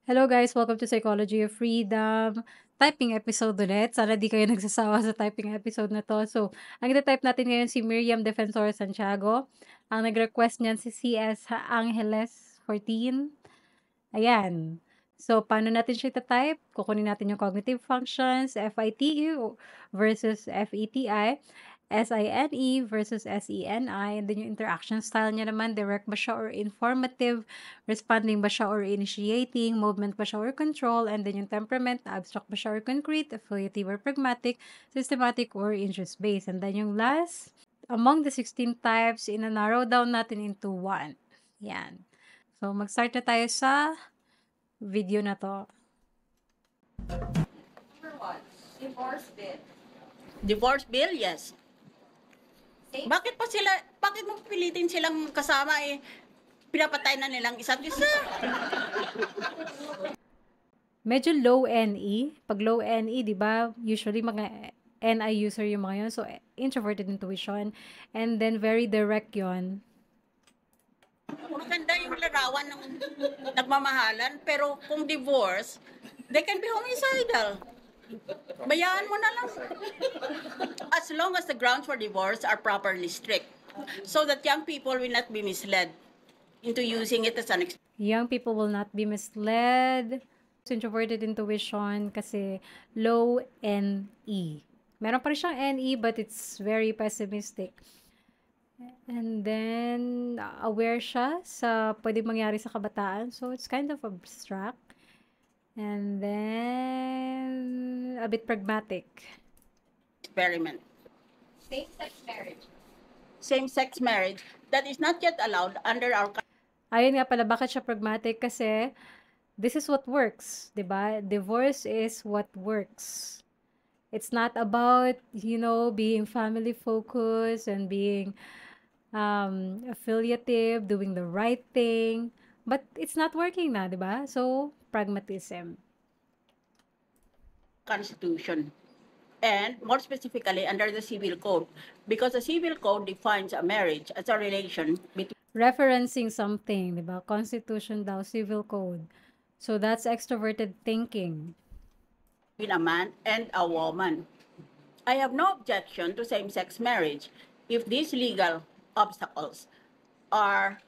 Hello guys, welcome to Psychology of Freedom. Typing episode ulit. Sana di kayo nagsasawa sa typing episode na to. So, ang ita-type natin ngayon si Miriam Defensor Santiago. Ang nag-request niyan si CS Angeles 14. Ayan. So, paano natin siya ita-type? Kukunin natin yung cognitive functions, FITE versus FETI. SINE versus SENI, and then yung interaction style niya naman, direct ba siya or informative, responding ba siya or initiating, movement ba siya or control, and then yung temperament, abstract ba siya or concrete, affiliative or pragmatic, systematic or interest-based. And then yung last, among the 16 types, ina-narrow down natin into one. Yan. So, mag-start na tayo sa video na to. Number one, divorce bill. Divorce bill, yes. Bakit mo pilitin silang kasama pinapatay na nilang isa't isa? Medyo low NE. Pag low NE, di ba, usually mga NI user yung mga yun. So, introverted intuition. And then, very direct yon. Maganda yung larawan ng nagmamahalan, pero kung divorce, they can be homicidal. Bayaan mo na lang. As long as the grounds for divorce are properly strict, so that young people will not be misled into using it as an Young people will not be misled. Introverted intuition kasi low NE. Meron pa rin siyang NE but it's very pessimistic. And then, aware siya sa pwedeng mangyari sa kabataan. So, it's kind of abstract. And then, a bit pragmatic. experiment. Same-sex marriage. Same-sex marriage that is not yet allowed under our Ayun nga pala, bakit siya pragmatic? Kasi, this is what works, di ba? Divorce is what works. It's not about, being family-focused and being affiliative, doing the right thing. But it's not working na, di ba? So, pragmatism. Constitution, and more specifically under the Civil Code, because the Civil Code defines a marriage as a relation between Referencing something, di ba? Constitution daw, civil code. So, that's extroverted thinking. a man and a woman. I have no objection to same-sex marriage if these legal obstacles are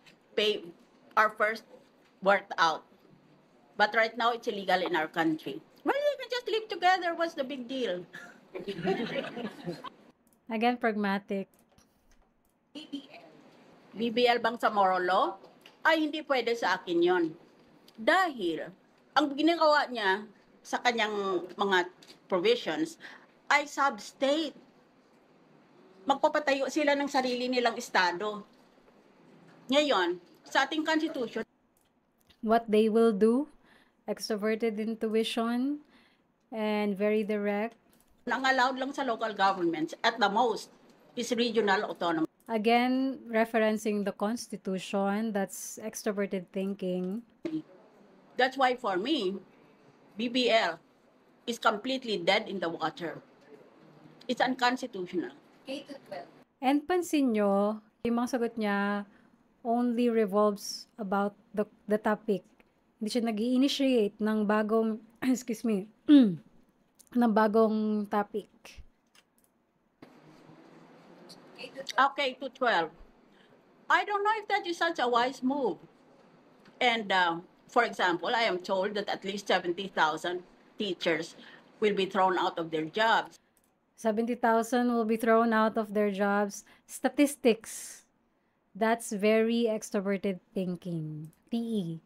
first worked out. But right now, it's illegal in our country. Well, they can just live together. What's the big deal? Again, pragmatic. BBL. BBL bang sa moral law? Ay, hindi pwede sa akin yon. Dahil, ang ginagawa niya sa kanyang mga provisions ay sub-state. Magpapatayo sila ng sarili nilang estado. Ngayon, sa ating constitution, What they will do, extroverted intuition, and very direct. ang allowed lang sa local governments at the most is regional autonomy. Again, referencing the Constitution, that's extroverted thinking. That's why for me, BBL is completely dead in the water. It's unconstitutional. K to 12. And pansin nyo, yung mga sagot niya only revolves about the topic. Hindi siya nag-initiate ng bagong, excuse me, ng bagong topic. K to 12. Okay, to 12. I don't know if that is such a wise move. And for example, I am told that at least 70,000 teachers will be thrown out of their jobs. 70,000 will be thrown out of their jobs. Statistics. That's very extroverted thinking. TE.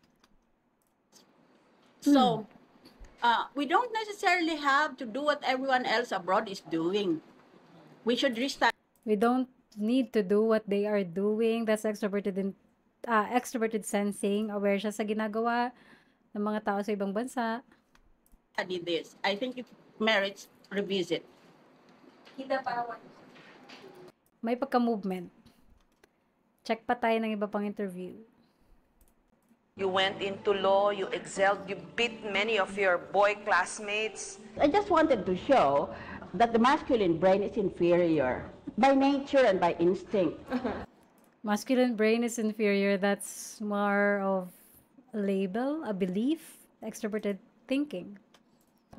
So, we don't necessarily have to do what everyone else abroad is doing. We should restart We don't need to do what they are doing. That's extroverted sensing. Aware siya sa ginagawa ng mga tao sa ibang bansa. study this. I think it merits revisit. Kidapawan. May pagka-movement. Check pa tayo ng iba pang interview. You went into law, you excelled, you beat many of your boy classmates. I just wanted to show that the masculine brain is inferior by nature and by instinct. Masculine brain is inferior. That's more of a label, a belief. extroverted thinking?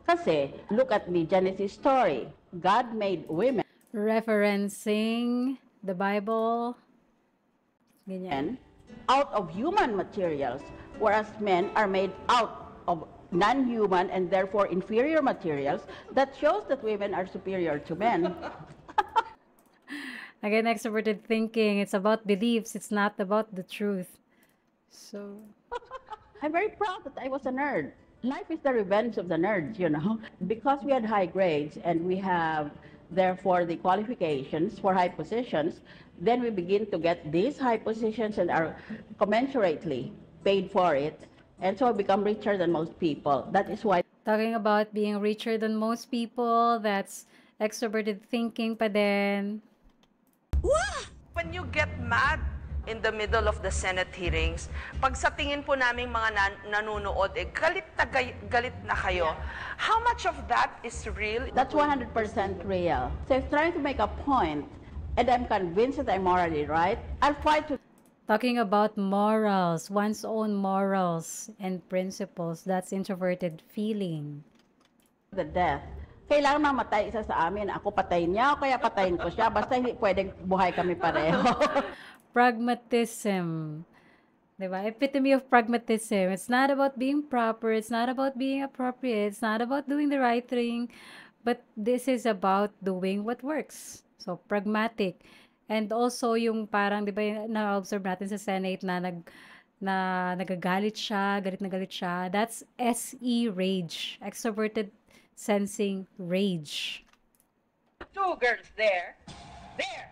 Kasi, look at the Genesis story. God made women Referencing the Bible. Ganyan. out of human materials, whereas men are made out of non-human and therefore inferior materials. That shows that women are superior to men. Again, extroverted thinking. It's about beliefs. It's not about the truth. So, I'm very proud that I was a nerd. Life is the revenge of the nerds, you know. Because we had high grades and we have, therefore, the qualifications for high positions, then we begin to get these high positions and are commensurately paid for it. And so I become richer than most people. That is why talking about being richer than most people, that's extroverted thinking pa din. When you get mad in the middle of the Senate hearings, pag sa tingin po naming mga nanonood, galit na kayo. How much of that is real? that's 100% real. So if trying to make a point and I'm convinced that I'm morally right, I'll fight to Talking about morals, one's own morals and principles, that's introverted feeling. the death. Kailangan mamatay isa sa amin. Ako patayin niya, o kaya patayin ko siya. Basta hindi pwedeng buhay kami pareho. Pragmatism. Diba? Epitome of pragmatism. It's not about being proper. It's not about being appropriate. It's not about doing the right thing. But this is about doing what works. So, pragmatic. And also, yung parang, di ba, na-observe natin sa Senate na nagagalit siya, galit na galit siya. That's SE rage. Extroverted sensing rage. Two girls there. There.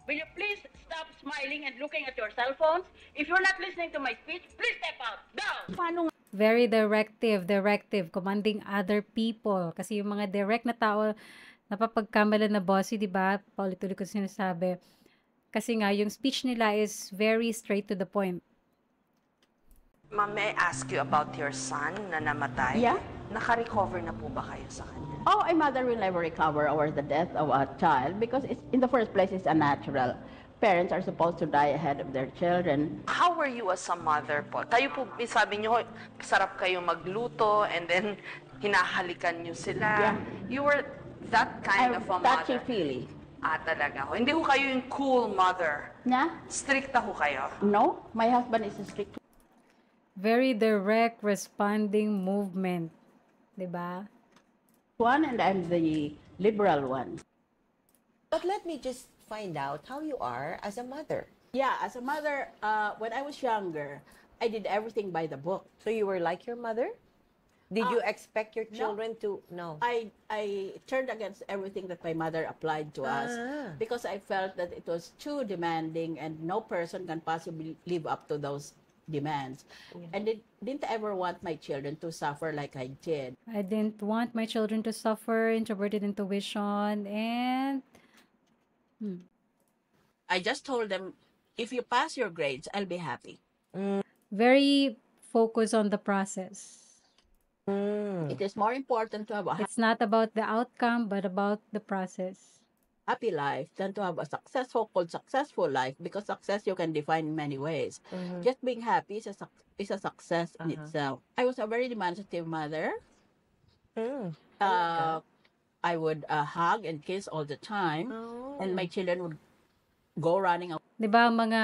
Will you please stop smiling and looking at your cell phones? If you're not listening to my speech, please step out. Down. Paano Very directive, commanding other people. Kasi yung mga direct na tao, napapagkamalan na bossy, di ba? Paulit-ulit ko sinasabi. Kasi nga, yung speech nila is very straight to the point. Ma'am, may I ask you about your son na namatay? Yeah. Naka-recover na po ba kayo sa kanya? Oh, a mother will never recover over the death of a child because it's, in the first place, it's unnatural. Parents are supposed to die ahead of their children. How were you as a mother po? Kayo po, sabi niyo, sarap kayo magluto and then hinahalikan niyo sila. Yeah. You were that kind I'm of a mother. touchy-feely. Talaga ho. Hindi ho kayo yung cool mother. Na? Stricta ho kayo. No, my husband is a strict Very direct responding movement. Diba? one and I'm the liberal one. But let me just find out how you are as a mother. Yeah, as a mother, when I was younger, I did everything by the book. So you were like your mother? Did you expect your children to? No. I turned against everything that my mother applied to us because I felt that it was too demanding and no person can possibly live up to those demands. And didn't ever want my children to suffer like I did. I didn't want my children to suffer introverted intuition and I just told them, if you pass your grades, I'll be happy. very focused on the process. It is more important to have a It's not about the outcome, but about the process. happy life than to have a successful life, because success you can define in many ways. Just being happy is a success in itself. I was a very demonstrative mother. I would hug and kiss all the time, and my children would go running away. 'Di ba mga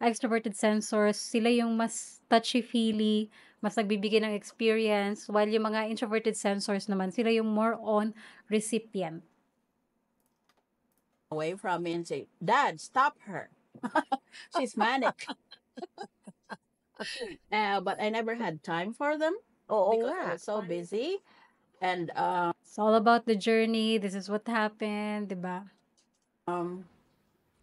extroverted sensors, sila yung mas touchy-feely, mas nagbibigay ng experience, while yung mga introverted sensors naman, sila yung more on recipient. Away from me and say, "Dad, stop her. She's manic." But I never had time for them Oo because nga. I was so busy. And It's all about the journey. This is what happened, 'di ba?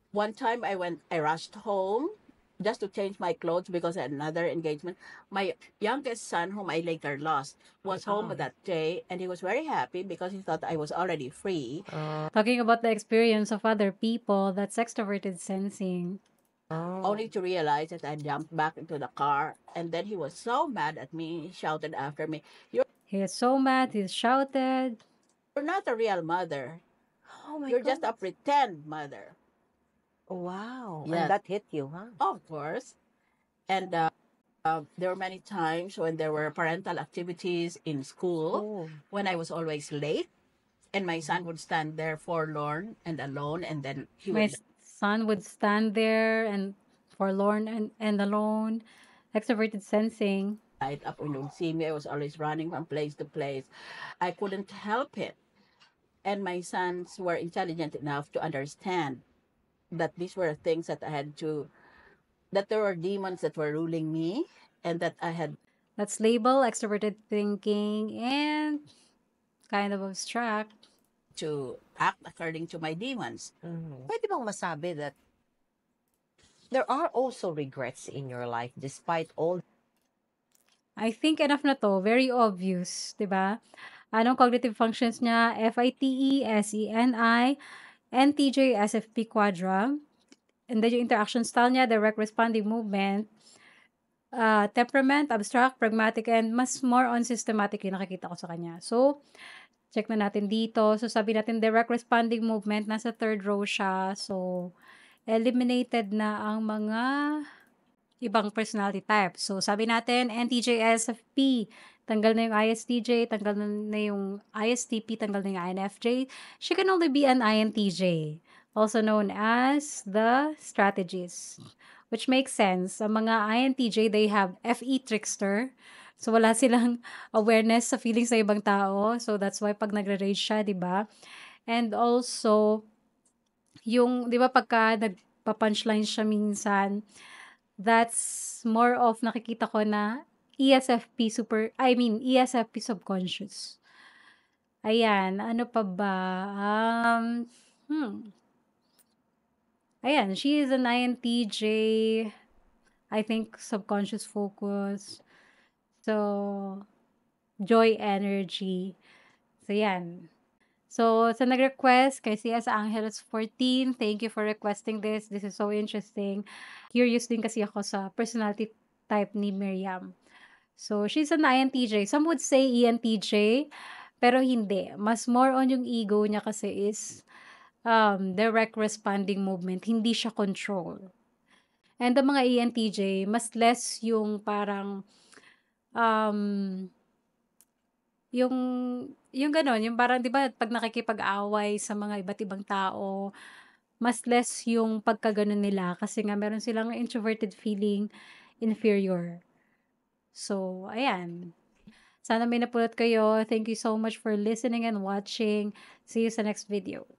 one time I rushed home just to change my clothes because I had another engagement. My youngest son, whom I later lost, was home that day, and he was very happy because he thought I was already free. Talking about the experience of other people, that's extroverted sensing. Only to realize that I jumped back into the car, and then he was so mad at me. He shouted after me, He is so mad, he shouted. "You're not a real mother. Oh my You're just a God. pretend mother." Wow. Yes. And that hit you, huh? Of course. And There were many times when there were parental activities in school Oh. when I was always late, and my son would stand there forlorn and alone, and then he My would son would stand there and forlorn and alone. Extroverted sensing. light up when he would see me. I was always running from place to place. I couldn't help it. And my sons were intelligent enough to understand that these were things that I had to, that there were demons that were ruling me, and that I had Let's label extroverted thinking and kind of abstract. to act according to my demons. Pwede bang masabi that there are also regrets in your life despite all I think enough na to. Very obvious, 'di ba? Anong cognitive functions niya? FITE, SENI, NTJ, SFP quadra. And then yung interaction style niya, direct responding movement, temperament, abstract, pragmatic, and mas more on systematic yung nakikita ko sa kanya. So, check na natin dito. So, sabi natin direct responding movement, nasa third row siya. So, eliminated na ang mga ibang personality type. So, sabi natin, NTJ-SFP, tanggal na yung ISTJ, tanggal na yung ISTP, tanggal na yung INFJ. She can only be an INTJ, also known as the strategist. Which makes sense. Ang mga INTJ, they have FE trickster. So, wala silang awareness sa feelings sa ibang tao. So, that's why pag nagre-rage siya, di ba? And also, yung, di ba, pagka nagpa-punchline siya minsan, that's more of nakikita ko na ESFP subconscious. Ayan, ano pa ba? Ayan, she is an INTJ, I think subconscious focus. So, joy energy. So, yan. So, sa nag-request kay CS Angeles 14, thank you for requesting this. This is so interesting. Curious din kasi ako sa personality type ni Miriam. So, she's an INTJ. Some would say ENTJ, pero hindi. Mas more on yung ego niya kasi is direct responding movement. Hindi siya control. And the mga ENTJ, mas less yung parang yung gano'n, yung parang 'di ba 'pag nakikipag-away sa mga iba't ibang tao, mas less yung pagkagano'n nila kasi nga meron silang introverted feeling inferior. So, ayan. Sana may napulot kayo. Thank you so much for listening and watching. See you sa next video.